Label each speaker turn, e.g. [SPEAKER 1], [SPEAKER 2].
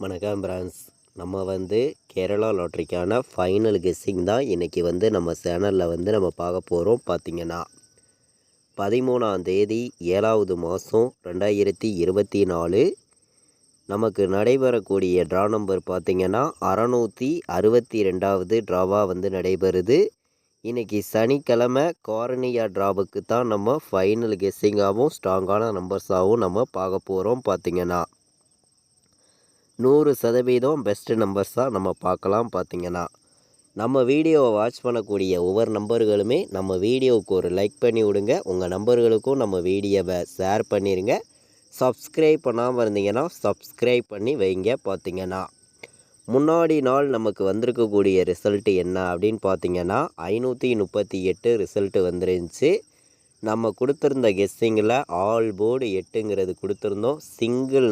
[SPEAKER 1] வணக்கம் பிரான்ஸ். நம்ம Kerala லாட்ரிக்கான final guessing தான் இன்றைக்கி நம்ம சேனலில் நம்ம பார்க்க போகிறோம். பார்த்திங்கன்னா 13ஆம் தேதி 7வது மாதம் 2024 நமக்கு நடைபெறக்கூடிய ட்ரா நம்பர் பார்த்திங்கன்னா 662வது ட்ராவாக நடைபெறுது. இன்றைக்கி சனிக்கிழமை கார்னியா ட்ராவுக்கு தான் நம்ம ஃபைனல் கெஸ்ஸிங்காகவும் ஸ்ட்ராங்கான நம்பர்ஸாகவும் நம்ம பார்க்க போகிறோம். பார்த்திங்கன்னா 100% பெஸ்ட்டு நம்பர்ஸாக நம்ம பார்க்கலாம். பார்த்திங்கன்னா நம்ம வீடியோவை வாட்ச் பண்ணக்கூடிய ஒவ்வொரு நம்பர்களுமே நம்ம வீடியோவுக்கு ஒரு லைக் பண்ணி விடுங்க. உங்கள் நம்பர்களுக்கும் நம்ம வீடியோவை ஷேர் பண்ணிடுங்க. சப்ஸ்கிரைப் பண்ணாமல் இருந்தீங்கன்னா சப்ஸ்கிரைப் பண்ணி வைங்க. பார்த்திங்கன்னா முன்னாடி நாள் நமக்கு வந்திருக்கக்கூடிய ரிசல்ட்டு என்ன அப்படின்னு பார்த்திங்கன்னா 538 ரிசல்ட்டு வந்துருந்துச்சு. நம்ம கொடுத்துருந்த கெஸ்ஸிங்கில் ஆல் போர்டு 8ங்கிறது கொடுத்துருந்தோம். சிங்கிள்